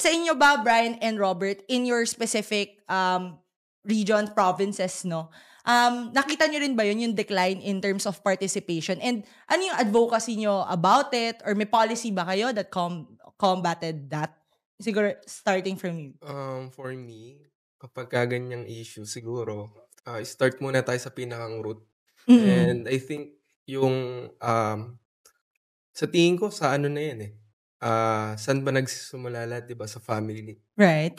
sa inyo ba, Brian and Robert, in your specific region, provinces, no? Nakita nyo rin ba yun, yung decline in terms of participation? And ano yung advocacy nyo about it? Or may policy ba kayo that combated that? Siguro, starting from you. For me, kapag ganyang issue, siguro, start muna tayo sa pinakang root. And I think yung, sa tingin ko, sa ano na yan eh. Saan ba nagsisimula lahat, di ba? Sa family. Right.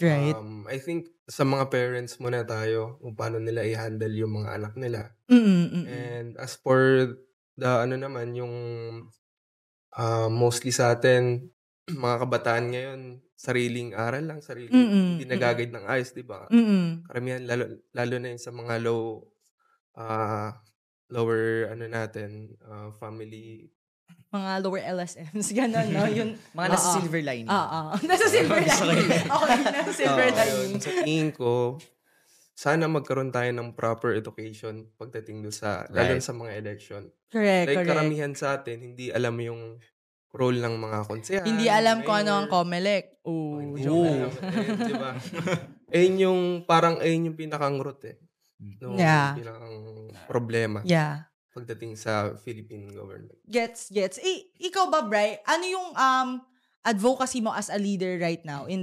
I think sa mga parents muna tayo kung paano nila i-handle yung mga anak nila. And as for the ano naman, yung mostly sa atin, mga kabataan ngayon, sariling aral lang, hindi nag-guide ng ayos, di ba? Karamihan, lalo na yun sa mga lower ano natin, family. Mga lower LSMs, gano'n, no? Yung, mga nasa silver lining. Nasa silver lining. Okay, nasa silver lining. Sa tingin ko, sana magkaroon tayo ng proper education pagdating doon sa, lalo sa mga election. Correct. Karamihan sa atin, hindi alam yung role ng mga konsehan. Hindi alam kung ano ang COMELEC. Diba? Ayun yung pinakang root eh. No, pinakang problema. Yeah. Pagdating sa Philippine government. Gets. Ikaw ba, Bri? Ano yung advocacy mo as a leader right now in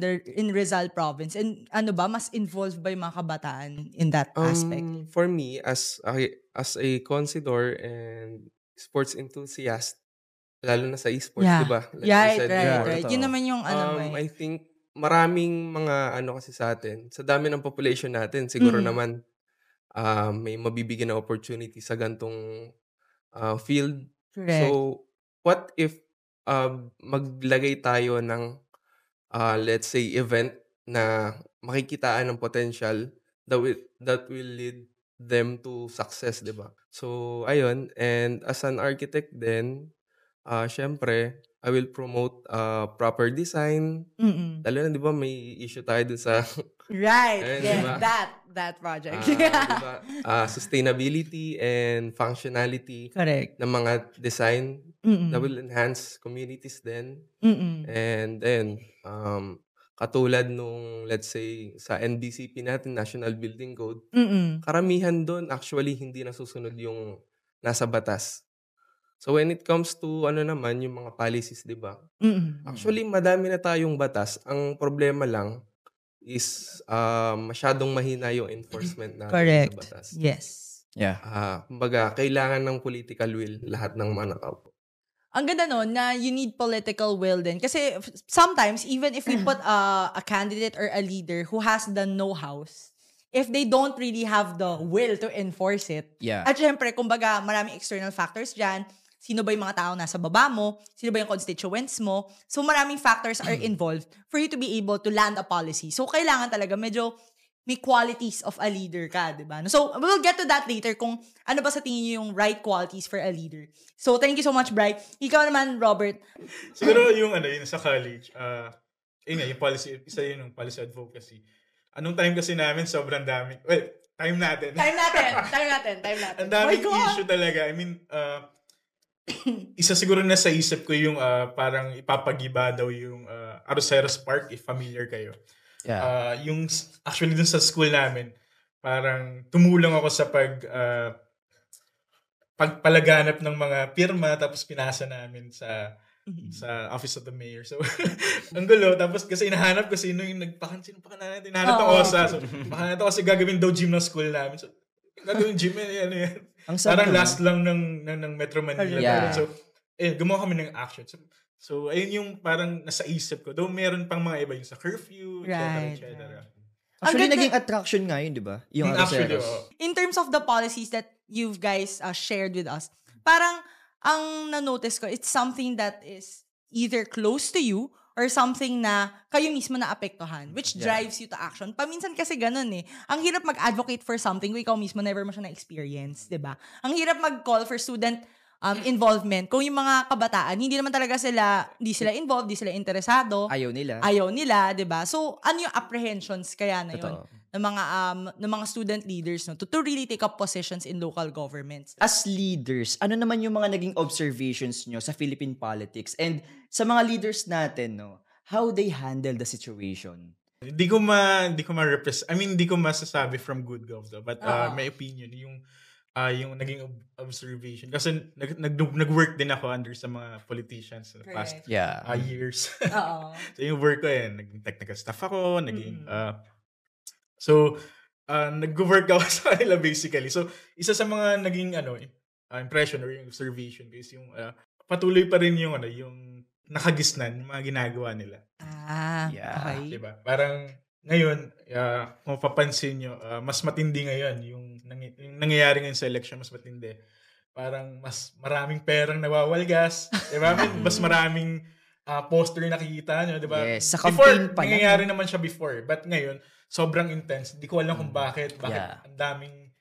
Rizal province? And ano ba, mas involved ba yung mga kabataan in that aspect? For me, as a considor and sports enthusiast, lalo na sa esports, di ba? Right. Yun naman yung I think maraming mga kasi sa atin, sa dami ng population natin, siguro naman may mabibigyan na opportunity sa gantong field. Correct. So, what if maglagay tayo ng let's say event na makikitaan ng potential that will lead them to success, di ba? So, ayun. And as an architect then, syempre, I will promote proper design. Lalo na, di ba, may issue tayo dun sa... Right. Diba? That project. Diba? Sustainability and functionality. Correct. Ng mga design that will enhance communities then. And then, katulad nung, let's say, sa NBCP natin, National Building Code, karamihan doon, actually, hindi nasusunod yung nasa batas. So when it comes to naman yung mga policies, 'di ba? Actually madami na tayong batas. Ang problema lang is masyadong mahina yung enforcement natin sa batas. Yes. Yeah. Kumbaga kailangan ng political will lahat ng mga nakaupo. Ang ganda nun na you need political will din. Kasi sometimes even if we put a candidate or a leader who has the know-hows, if they don't really have the will to enforce it, at syempre, kumbaga, maraming external factors dyan. Sino ba yung mga tao nasa baba mo? Sino ba yung constituents mo? So, maraming factors are involved for you to be able to land a policy. So, kailangan talaga medyo may qualities of a leader ka, di ba? So, we'll get to that later kung ano ba sa tingin niyo yung right qualities for a leader. So, thank you so much, Bright. Ikaw naman, Robert. Siguro yung sa college, yung policy, isa yun yung policy advocacy. Anong time kasi namin, sobrang dami. Well, time natin. Ang daming issue talaga. I mean, isa siguro na sa isip ko yung parang ipapagiba daw yung Arroceros Park, if familiar kayo. Yung actually dun sa school namin, parang tumulong ako sa pagpalaganap ng mga pirma, tapos pinasa namin sa Office of the Mayor. So, ang gulo. Tapos kasi inahanap ko sino yung sino pa natin. Hinahanap ng OSA. So, mahanap ako kasi gagawin daw gym ng school namin. So, gagawin gym, yan. Parang last lang ng Metro Manila. Yeah. So, gumawa kami ng action. So, ayun yung parang nasa isip ko. Though meron pang mga iba yung sa curfew, etc. Actually, naging attraction nga yun, di ba? Yung actually, in terms of the policies that you guys shared with us, parang ang na-notice ko, it's something that is either close to you or something na kayo mismo na-apektuhan, which drives you to action. Paminsan kasi ganun eh. Ang hirap mag-advocate for something kung ikaw mismo never mo siya na-experience, di ba? Ang hirap mag-call for student involvement kung yung mga kabataan, hindi naman talaga hindi sila involved, hindi sila interesado. Ayaw nila, di ba? So, ano yung apprehensions kaya na yun ng mga student leaders to really take up positions in local governments? As leaders, ano naman yung mga naging observations nyo sa Philippine politics? And sa mga leaders natin, how they handle the situation. Hindi ko ma-represent. I mean, hindi ko masasabi from good gov though, but my opinion yung naging observation kasi nag-work din ako under sa mga politicians sa past years. So yung work ko naging technical staff ako, naging nag-work ako sa kanila basically. So isa sa mga naging impression or yung observation is yung patuloy pa rin yung yung nakagisnan yung mga ginagawa nila. Okay. Diba? Parang ngayon, kung papansin nyo, mas matindi ngayon yung nangyayari ngayon sa election, mas matindi. Parang mas maraming perang nawawalgas. Diba? Mas maraming poster nakikita nyo. Diba? Yes, sa campaign pa nangyayari naman siya before. But ngayon, sobrang intense. Hindi ko alam kung bakit. Ang daming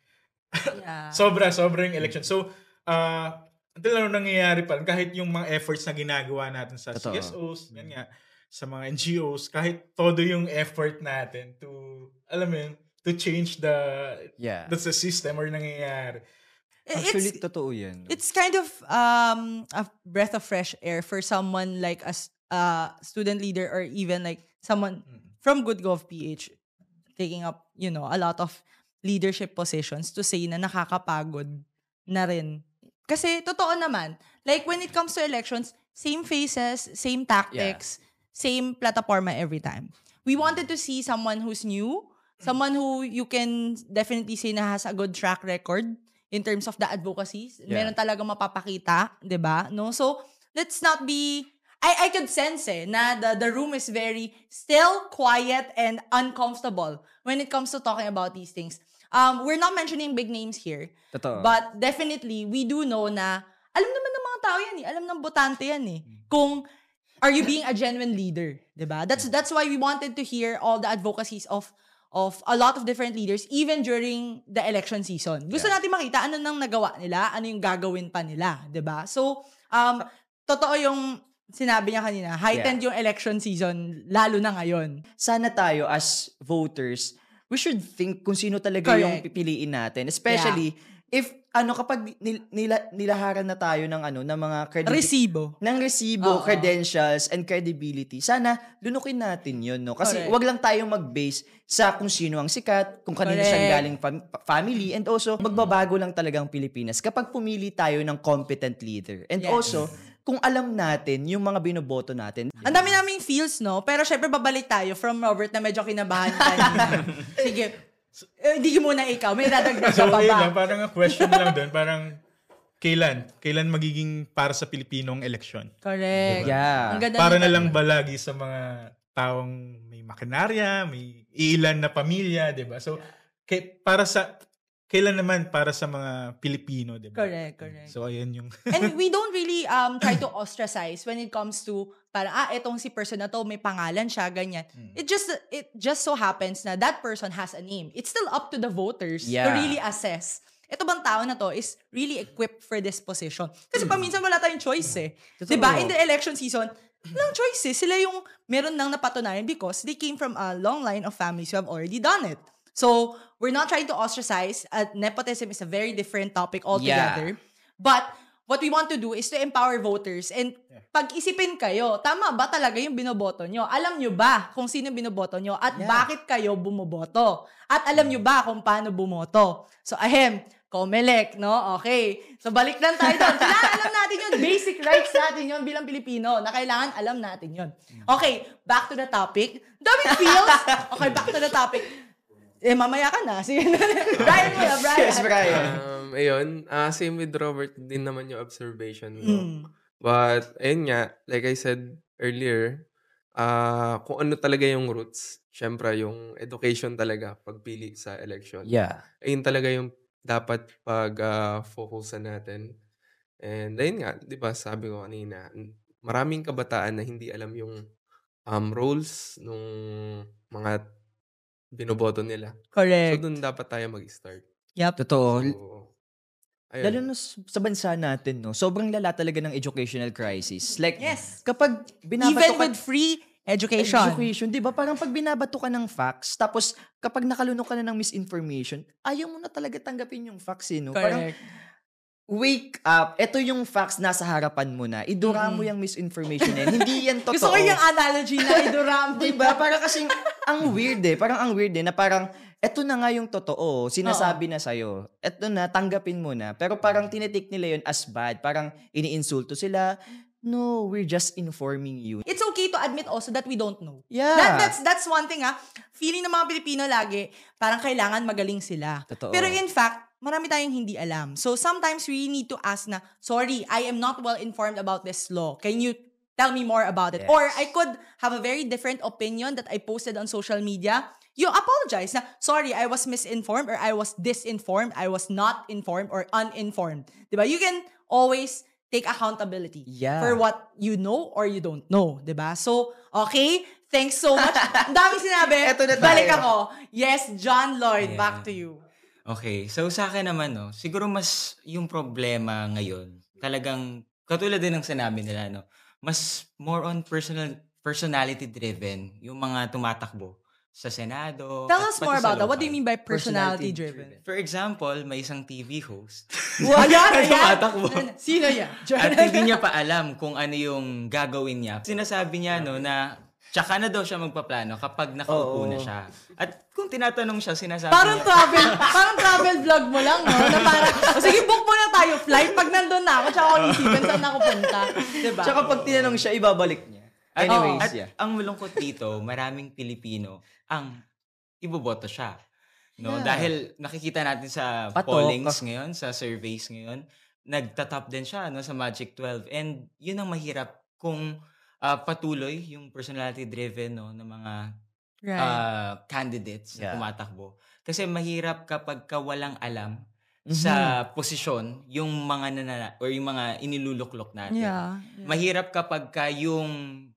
sobrang election. So, until na nangyayari pa, kahit yung mga efforts na ginagawa natin sa CSOs, yan nga, sa mga NGOs, kahit todo yung effort natin to, alam mo yun, to change the system or nangyayari. Actually, totoo yan. It's kind of a breath of fresh air for someone like a student leader or even like someone from Good Gov PH taking up, a lot of leadership positions to say na nakakapagod na rin. Kasi totoo naman, like when it comes to elections, same faces, same tactics, same plataforma every time. We wanted to see someone who's new, someone who you can definitely say na has a good track record in terms of the advocacies. Meron talaga mapapakita, 'di ba? No? So, let's not be I could sense na the room is very still quiet and uncomfortable when it comes to talking about these things. We're not mentioning big names here. Totoo. But definitely we do know na alam naman ng mga tao yan alam ng botante yan kung are you being a genuine leader, 'di ba? That's why we wanted to hear all the advocacies of a lot of different leaders even during the election season. Gusto natin makita ano nang nagawa nila, ano yung gagawin pa nila, 'di ba? So, totoo yung sinabi niya kanina, heightened yung election season lalo na ngayon. Sana tayo as voters, we should think kung sino talaga yung pipiliin natin, especially if kapag nilaharan na tayo ng mga resibo, credentials and credibility, sana lunukin natin 'yun, no? Kasi wag lang tayong mag-base sa kung sino ang sikat, kung kanino siya galing family, and also magbabago lang talagang Pilipinas kapag pumili tayo ng competent leader. And also kung alam natin yung mga binoboto natin. Ang dami naming feels, no? Pero syempre babalik tayo from Robert na medyo kinabahan kanina. Sige. Hindi muna ikaw. May dadagdag ka pa ba? Parang a question lang doon. Parang kailan magiging para sa Pilipinong eleksyon? Correct. Diba? Yeah. Para na lang ba lagi sa mga taong may makinarya, may ilan na pamilya, diba? So, kailan naman para sa mga Pilipino, diba? Correct. So, ayan yung... And we don't really try to ostracize when it comes to parang, etong si person na to, may pangalan siya, ganyan. It just so happens na that person has a name. It's still up to the voters to really assess. Ito bang tao na to is really equipped for this position? Kasi paminsan wala tayong choice Diba? In the election season, walang choice Sila yung meron nang napatunayan because they came from a long line of families who have already done it. So, we're not trying to ostracize. Nepotism is a very different topic altogether. But, what we want to do is to empower voters. And pag-isipin kayo, tama ba talaga yung binoboto nyo? Alam nyo ba kung sino binoboto nyo? At bakit kayo bumoboto? At alam nyo ba kung paano bumoto? So, Comelec, no? Okay. So, balik lang tayo doon. Kailangan alam natin yun. Basic rights natin yun bilang Pilipino na kailangan alam natin yun. Okay, back to the topic. Daming feels. Okay, back to the topic. Mamaya ka na. Sige. Brian. Yes, Brian. Ayun, same with Robert din naman yung observation ko. But, ayun nga, like I said earlier, kung ano talaga yung roots, syempre yung education talaga pagpili sa election. Yeah. Ayun talaga yung dapat pag-focusan natin. And ayun nga, di ba, sabi ko kanina, maraming kabataan na hindi alam yung roles ng mga binoboto nila. Correct. So, doon dapat tayo mag-start. Yep. Totoo. So, lalo na sa bansa natin, no? Sobrang lala talaga ng educational crisis. Like, yes. Kapag binabato even with free education, di ba? Parang pag binabato ka ng facts, tapos kapag nakalunok ka na ng misinformation, ayaw mo na talaga tanggapin yung facts, no? Correct. Parang, wake up, ito yung facts nasa harapan mo na. Idura mo yung misinformation yan. Hindi yan totoo. Gusto ko yung analogy na idura mo. Diba? Parang kasing, ang weird Parang ang weird na parang, eto na nga yung totoo. Sinasabi na sa'yo. Eto na, tanggapin mo na. Pero parang tinitake nila yun as bad. Parang iniinsulto sila. No, we're just informing you. It's okay to admit also that we don't know. Yeah. That's one thing Feeling ng mga Pilipino lagi, parang kailangan magaling sila. Totoo. Pero in fact, marami tayong hindi alam. So sometimes we need to ask na, sorry, I am not well informed about this law. Can you tell me more about it? Yes. Or I could have a very different opinion that I posted on social media. You apologize na, sorry, I was misinformed or I was disinformed, I was not informed or uninformed. Diba? You can always take accountability for what you know or you don't know. Diba? So, okay, thanks so much. Ang daming sinabi. Eto na tayo. Balik ako. Yes, John Lloyd, back to you. Okay, so sa akin naman, siguro mas yung problema ngayon, talagang, katulad din ng sinabi nila, mas more on personality-driven yung mga tumatakbo sa Senado. Tell us more about that. What do you mean by personality-driven? For example, may isang TV host. Ayan! Tumatakbo. Sino yan? At hindi niya pa alam kung ano yung gagawin niya. Sinasabi niya, na tsaka na daw siya magpaplano kapag nakaupo na siya. At kung tinatanong siya, sinasabi parang niya... parang travel vlog mo lang, no? Na parang, sige, book mo na tayo flight. Pag nandun na ako, tsaka ako isipin saan ako punta. Diba? Tsaka pag tinanong siya, ibabalik niya. Anyways, ang malungkot dito, maraming Pilipino ang iboboto siya. No? Dahil nakikita natin sa pollings ngayon, sa surveys ngayon, nagtatop din siya sa Magic 12. And yun ang mahirap kung patuloy yung personality-driven ng mga candidates na tumatakbo. Kasi mahirap kapag walang alam sa posisyon yung mga or yung mga iniluluklok natin. Mahirap kapag yung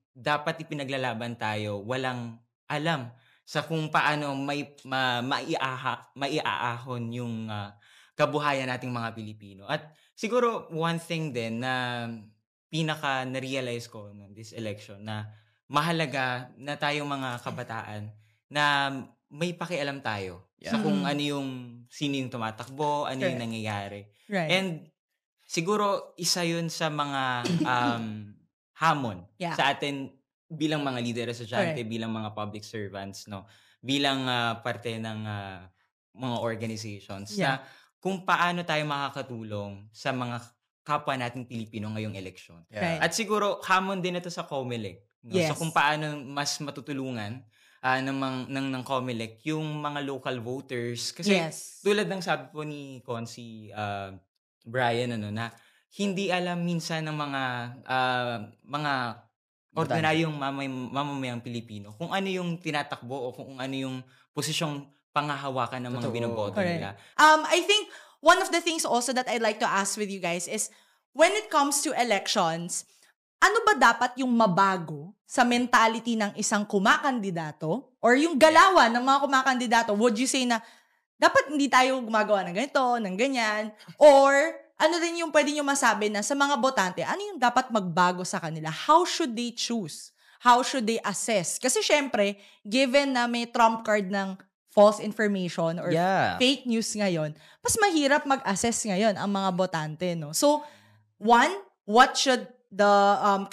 dapat ipinaglalaban tayo, walang alam sa kung paano maiaahon yung kabuhayan nating mga Pilipino. At siguro one thing din na pinaka na-realize ko this election na mahalaga na tayong mga kabataan na may pakialam tayo sa kung ano yung sino yung tumatakbo, ano yung nangyayari. Right. And siguro isa yun sa mga hamon sa atin bilang mga leader estudyante, bilang mga public servants, bilang parte ng mga organizations na kung paano tayo makakatulong sa mga kapwa nating Pilipino ngayong eleksyon. Right. At siguro hamon din ito sa COMELEC. So kung paano mas matutulungan ng COMELEC yung mga local voters. Kasi tulad ng sabi po ni Consi Brian na hindi alam minsan ng mga ordinaryong mamamayang Pilipino kung ano yung tinatakbo o kung ano yung posisyong pangahawakan ng mga binoboto nila. I think one of the things also that I'd like to ask with you guys is when it comes to elections, ano ba dapat yung mabago sa mentality ng isang kumakandidato or yung galawan ng mga kumakandidato? Would you say na dapat hindi tayo gumagawa ng ganito, ng ganyan? Or ano rin yung pwede nyo masabi na sa mga botante, ano yung dapat magbago sa kanila? How should they choose? How should they assess? Kasi syempre, given na may trump card ng false information or fake news ngayon, mas mahirap mag-assess ngayon ang mga botante, no? So, one, what should the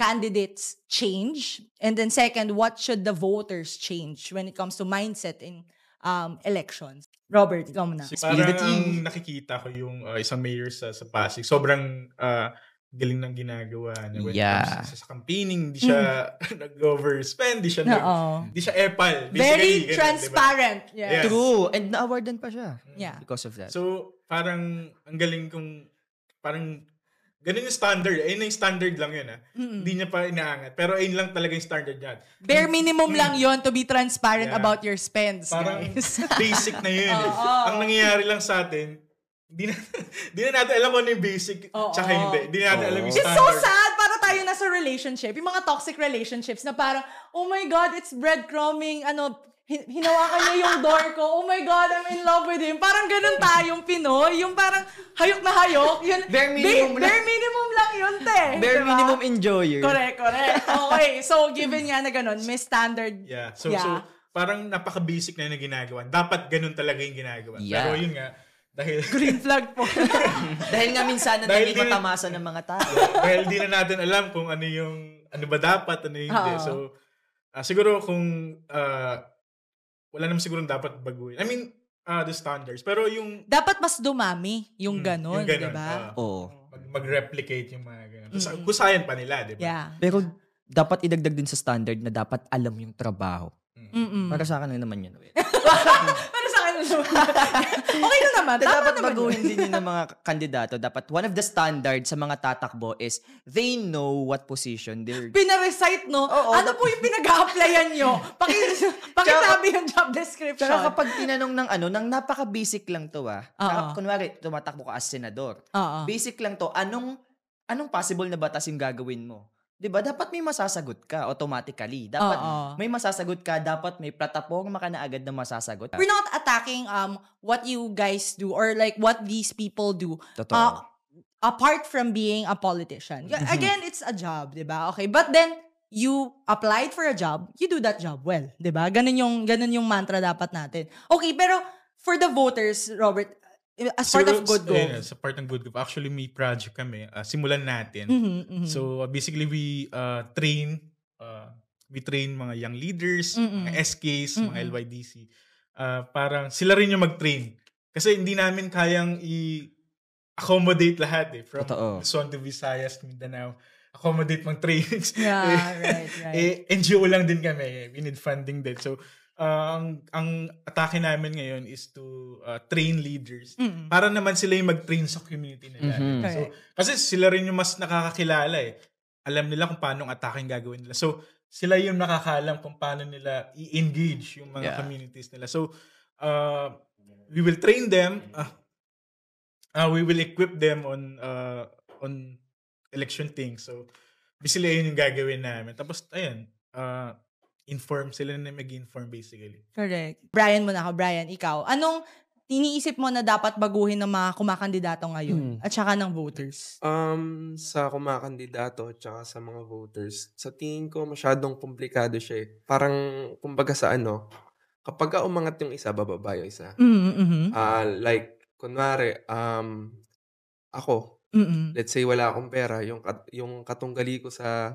candidates change? And then second, what should the voters change when it comes to mindset in elections? Robert, ikaw muna. Parang ang nakikita ko yung isang mayor sa Pasig, sobrang galing ng ginagawa niya when it comes sa campaigning. Hindi siya nag-overspend, hindi siya epal. Very ganun, transparent. Diba? Yes. True. And na-awardan pa siya. Because of that. So, parang ang galing kung parang ganun yung standard. Ayun yung standard lang yun. Hindi niya pa inaangat. Pero ayun lang talaga yung standard niya. Bare minimum lang yon to be transparent about your spends. Parang guys. basic na yun. Ang nangyayari lang sa atin, di na natin alam kung ano yung basic tsaka hindi. Di na natin alam yung standard. It's so sad. Para tayo nasa relationship. Yung mga toxic relationships na parang, oh my God, it's breadcrumbing. Hinawakan niya yung door ko. Oh my God, I'm in love with him. Parang ganun tayong Pinoy. Yung parang hayok na hayok. Yun, bare minimum lang yun, te. Bare minimum enjoyer. Correct. Okay. So, given nga na ganun, may standard. So parang napaka-basic na yung ginagawa. Dapat ganun talaga yung ginagawa. Pero yun nga, Dahil green flag po. Dahil nga minsan na naging matamasa ng mga tao. Dahil di na natin alam kung ano ba dapat, ano hindi. So, siguro kung wala naman siguro dapat baguhin. I mean, the standards. Pero yung... Dapat mas dumami yung ganun, di ba? Oo. Mag-replicate yung mga ganun. Kusayan pa nila, di ba? Yeah. Pero dapat idagdag din sa standard na dapat alam yung trabaho. Para sa akin lang naman yun. Para sa akin okay na naman. Dapat baguhin din yun ng mga kandidato. Dapat one of the standards sa mga tatakbo is they know what position they're... Pina-recite, no? Ano po yung pinag-a-applyan nyo? Pakisabi yung job description. Tsaka kapag tinanong ng napaka-basic lang to kunwari, tumatakbo ka as senador. Basic lang to, anong possible na batas yung gagawin mo? Diba? Dapat may masasagot ka automatically. Dapat may masasagot ka. Dapat may plataforma ka na agad na masasagot. We're not attacking what you guys do or like what these people do. Totoo. Apart from being a politician. Again, it's a job, diba? Okay, but then you applied for a job, you do that job well, diba? Ganun yung mantra dapat natin. Okay, pero for the voters, Robert, as part of Good Gov. Sa part ng Good Gov. Actually, may project kami. Simulan natin. So, basically, we train mga young leaders, mga SKs, mga LYDC. Parang sila rin yung mag-train. Kasi hindi namin kayang i-accommodate lahat From Luzon to Visayas, Mindanao. Accommodate mga trainings. Yeah, right. NGO lang din kami. We need funding din. So, ang atake namin ngayon is to train leaders para naman sila yung mag-train sa community nila. So, kasi sila rin yung mas nakakakilala Alam nila kung paano ang atake gagawin nila. So, sila yung nakakaalam kung paano nila i-engage yung mga communities nila. So, we will train them. We will equip them on election things. So, basically, yun yung gagawin namin. Tapos, ayun, inform sila na mag-inform basically. Correct. Brian muna ako. Brian, ikaw. Anong iniisip mo na dapat baguhin ng mga kumakandidato ngayon at saka ng voters? Sa kumakandidato at saka sa mga voters, sa tingin ko masyadong komplikado siya Parang, kumbaga sa kapag umangat yung isa, bababa yung isa. Like, kunwari, ako, let's say wala akong pera, yung katunggali ko sa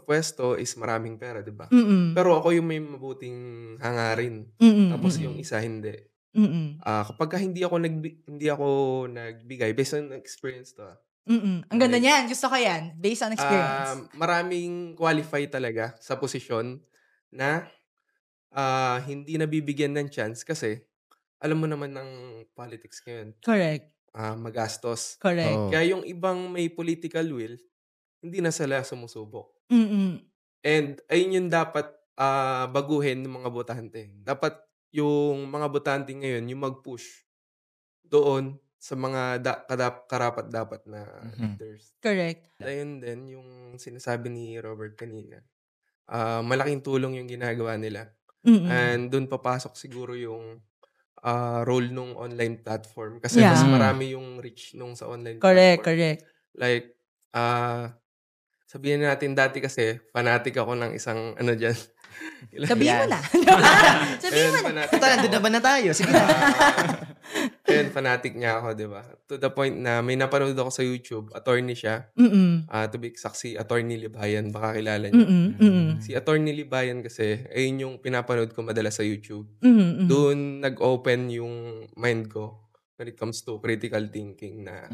pwesto is maraming pera, di ba? Pero ako yung may mabuting hangarin. Tapos yung isa hindi. Kapag hindi ako nagbigay, based on experience to. Ang ganda niyan. Gusto ko yan. Based on experience. Maraming qualify talaga sa posisyon na hindi nabibigyan ng chance kasi alam mo naman ng politics ngayon. Correct. Magastos. Correct. Kaya yung ibang may political will, hindi na sila sumusubok. And ayun yung dapat baguhin ng mga botante. Dapat yung mga botante ngayon, yung mag-push doon sa mga karapat-dapat na leaders. Correct. Ayun din yung sinasabi ni Robert kanina. Malaking tulong yung ginagawa nila. And doon papasok siguro yung role nung online platform. Kasi mas marami yung reach nung sa online platform. Correct. Like, sabihin natin dati kasi, fanatic ako ng isang dyan. Sabihin mo na. Sabihin mo na. Nandun naman na tayo. Sige na. Ayun, fanatic niya ako, di ba? To the point na may napanood ako sa YouTube, attorney siya. To be exact, si Attorney Libayan, baka kilala niyo. Si Attorney Libayan kasi, ayun yung pinapanood ko madalas sa YouTube. Doon nag-open yung mind ko when it comes to critical thinking na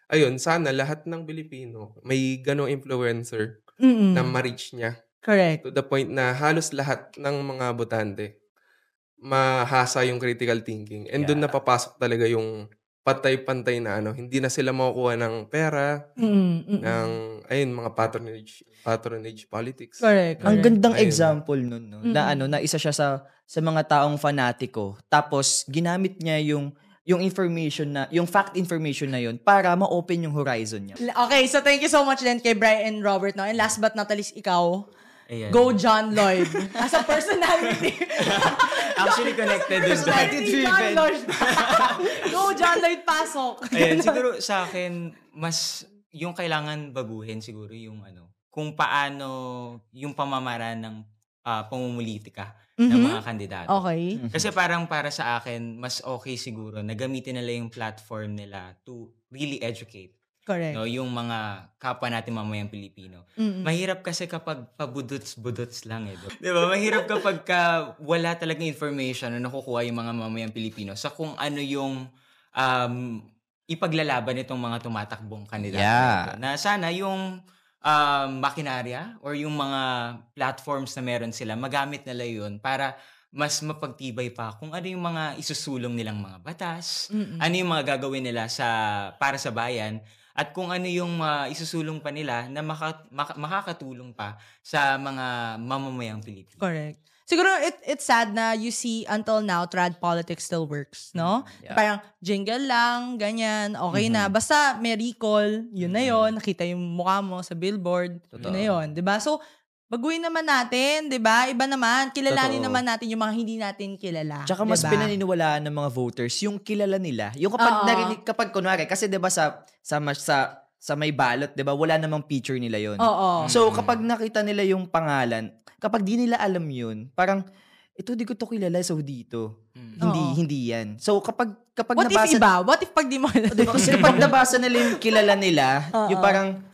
ayun, sana lahat ng Pilipino may ganong influencer na ma-reach niya. Correct. To the point na halos lahat ng mga botante mahasa yung critical thinking. And doon napapasok talaga yung pantay-pantay na hindi na sila makukuha ng pera, ng mga patronage politics. Correct. Ang gandang example nun, no? Na isa siya sa mga taong fanatiko. Tapos ginamit niya yung information yung fact information na yun para ma-open yung horizon niya. Okay, so thank you so much din kay Brian and Robert. No? And last but not least, ikaw, Ayan. Go John Lloyd. As a personality. Actually connected din. John Lloyd. Go John Lloyd, pasok. Ayan, siguro sa akin, mas yung kailangan baguhin siguro yung kung paano yung pamamaraan ng pamumulitika ng mga kandidato. Okay. Kasi parang para sa akin, mas okay siguro na gamitin nila yung platform nila to really educate. Correct. No, yung mga kapwa natin mamayang Pilipino. Mahirap kasi kapag pabudots-budots lang eh. Diba? Mahirap kapag wala talagang information na nakukuha yung mga mamayang Pilipino sa kung ano yung ipaglalaban itong mga tumatakbong kandidato. Na sana yung makinarya or yung mga platforms na meron sila, magamit nila yun para mas mapagtibay pa kung ano yung mga isusulong nilang mga batas, ano yung mga gagawin nila para sa bayan, at kung ano yung isusulong pa nila na makakatulong pa sa mga mamamayang Pilipino. Correct. Siguro it's sad na you see until now trad politics still works, no? Yeah. Parang jingle lang, ganyan, okay na. Basta may recall, yun na yun. Nakita yung mukha mo sa billboard, yun na yun. Diba? So, baguhin naman natin, diba? Iba naman, kilalanin naman natin yung mga hindi natin kilala. Tsaka mas pinaniniwalaan ng mga voters yung kilala nila. Yung kapag kunwari, kasi diba sa may ballot, diba? Wala namang picture nila yun. So, kapag nakita nila yung pangalan, kapag di nila alam yun, parang, ito di ko to kilala, so dito. Hindi yan. So, kapag what nabasa... What if iba? What if pag di mo kilala? Diba? Kasi kapag nabasa nila yung kilala nila, yung parang,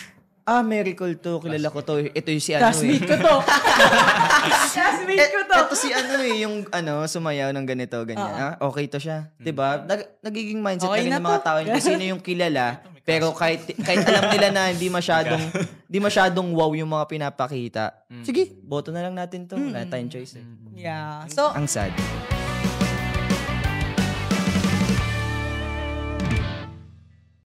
Miracle to, kilala ko to. Ito yung si Classmate ko to. Classmate ko to. Ito si yung sumayaw ng ganito, ganyan. Okay to siya. Diba? Nagiging mindset na rin ng mga tao kung sino yung kilala. Pero kahit alam nila na hindi masyadong wow yung mga pinapakita. Sige, boto na lang natin to. Wala tayong choice. Yeah. So, ang sad.